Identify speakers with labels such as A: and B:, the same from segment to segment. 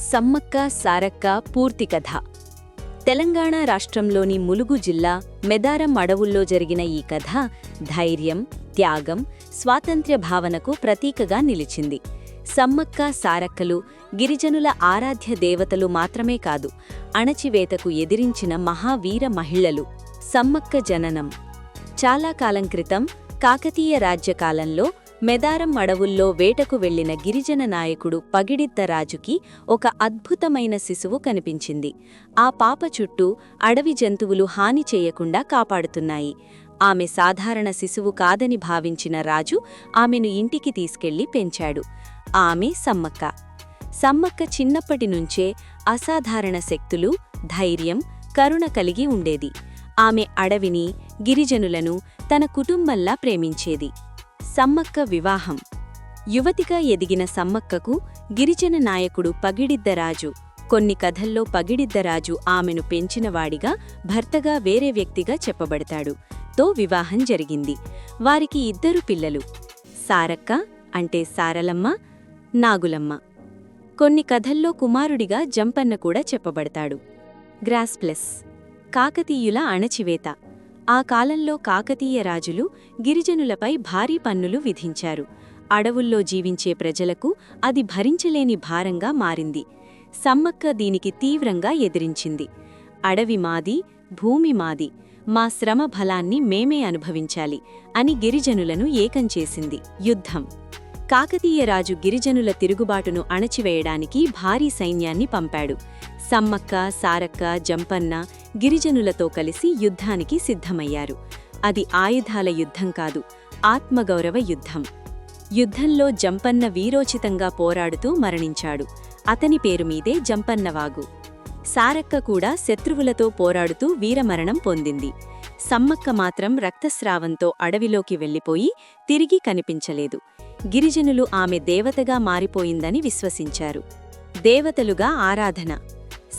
A: సమ్మక్క సారక్క పూర్తి కథ. తెలంగాణ రాష్ట్రంలోని ములుగు జిల్లా మెదారం అడవుల్లో జరిగిన ఈ కథ ధైర్యం, త్యాగం, స్వాతంత్ర్య భావనకు ప్రతీకగా నిలిచింది. సమ్మక్క సారక్కలు గిరిజనుల ఆరాధ్య దేవతలు మాత్రమే కాదు, అణచివేతకు ఎదిరించిన మహావీర మహిళలు. సమ్మక్క జననం చాలా కాలం క్రితం కాకతీయ రాజ్యకాలంలో మెదారం అడవుల్లో వేటకు వెళ్లిన గిరిజన నాయకుడు పగిడిద్దరాజుకి ఒక అద్భుతమైన శిశువు కనిపించింది. ఆ పాప చుట్టూ అడవి జంతువులు హాని చేయకుండా కాపాడుతున్నాయి. ఆమె సాధారణ శిశువు కాదని భావించిన రాజు ఆమెను ఇంటికి తీసుకెళ్లి పెంచాడు. ఆమె సమ్మక్క. సమ్మక్క చిన్నప్పటినుంచే అసాధారణ శక్తులు, ధైర్యం, కరుణ కలిగి ఉండేది. ఆమె అడవిని, గిరిజనులను తన కుటుంబంలా ప్రేమించేది. సమ్మక్క వివాహం. యువతిగా ఎదిగిన సమ్మక్కకు గిరిజన నాయకుడు పగిడిద్దరాజు, కొన్ని కథల్లో పగిడిద్దరాజు ఆమెను పెంచినవాడిగా, భర్తగా వేరే వ్యక్తిగా చెప్పబడతాడు, తో వివాహం జరిగింది. వారికి 2 పిల్లలు, సారక్క అంటే సారలమ్మ, నాగులమ్మ. కొన్ని కథల్లో కుమారుడిగా జంపన్న కూడా చెప్పబడతాడు. గ్రాస్ప్లెస్. కాకతీయుల అణచివేత. ఆ కాలంలో కాకతీయ రాజులు గిరిజనులపై భారీ పన్నులు విధించారు. అడవుల్లో జీవించే ప్రజలకు అది భరించలేని భారంగా మారింది. సమ్మక్క దీనికి తీవ్రంగా ఎదిరించింది. అడవి మాది, భూమి మాది, మా శ్రమ ఫలాన్ని మేమే అనుభవించాలి అని గిరిజనులను ఏకం చేసింది. యుద్ధం. కాకతీయ రాజు గిరిజనుల తిరుగుబాటును అణచివేయడానికి భారీ సైన్యాన్ని పంపాడు. సమ్మక్క, సారక్క, జంపన్న గిరిజనులతో కలిసి యుద్ధానికి సిద్ధమయ్యారు. అది ఆయుధాల యుద్ధం కాదు, ఆత్మగౌరవ యుద్ధం. యుద్ధంలో జంపన్న వీరోచితంగా పోరాడుతూ మరణించాడు. అతని పేరుమీదే జంపన్నవాగు. సారక్క కూడా శత్రువులతో పోరాడుతూ వీరమరణం పొందింది. సమ్మక్క మాత్రం రక్తస్రావంతో అడవిలోకి వెళ్లిపోయి తిరిగి కనిపించలేదు. గిరిజనులు ఆమె దేవతగా మారిపోయిందని విశ్వసించారు. దేవతలుగా ఆరాధన.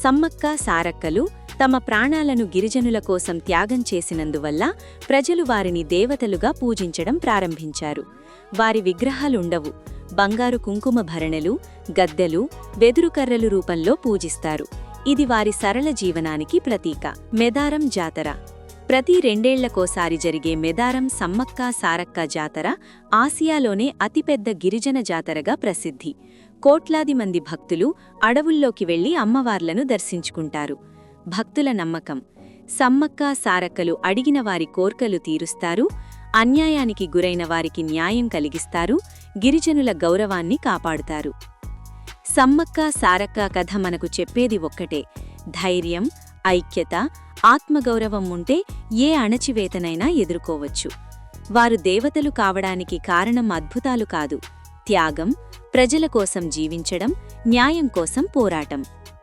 A: సమ్మక్క సారక్కలు తమ ప్రాణాలను గిరిజనుల కోసం త్యాగం చేసినందువల్ల ప్రజలు వారిని దేవతలుగా పూజించడం ప్రారంభించారు. వారి విగ్రహాలుండవు, బంగారు కుంకుమ భరణెలు, గద్దెలు, వెదురుకర్రలు రూపంలో పూజిస్తారు. ఇది వారి సరళ జీవనానికి ప్రతీక. మెదారం జాతర. ప్రతి 2 ఏళ్లకోసారి జరిగే మెదారం సమ్మక్క సారక్క జాతర ఆసియాలోనే అతిపెద్ద గిరిజన జాతరగా ప్రసిద్ధి. కోట్లాది మంది భక్తులు అడవుల్లోకి వెళ్లి అమ్మవార్లను దర్శించుకుంటారు. భక్తుల నమ్మకం. సమ్మక్క సారక్కలు అడిగిన వారి కోర్కెలు తీరుస్తారు, అన్యాయానికి గురైన వారికి న్యాయం కలిగిస్తారు, గిరిజనుల గౌరవాన్ని కాపాడుతారు. సమ్మక్క సారక్క కథ మనకు చెప్పేది ఒక్కటే: ధైర్యం, ఐక్యత, ఆత్మగౌరవం ఉంటే ఏ అణచివేతనైనా ఎదుర్కోవచ్చు. వారు దేవతలు కావడానికి కారణం అద్భుతాలు కాదు, త్యాగం, ప్రజల కోసం జీవించడం, న్యాయం కోసం పోరాటం.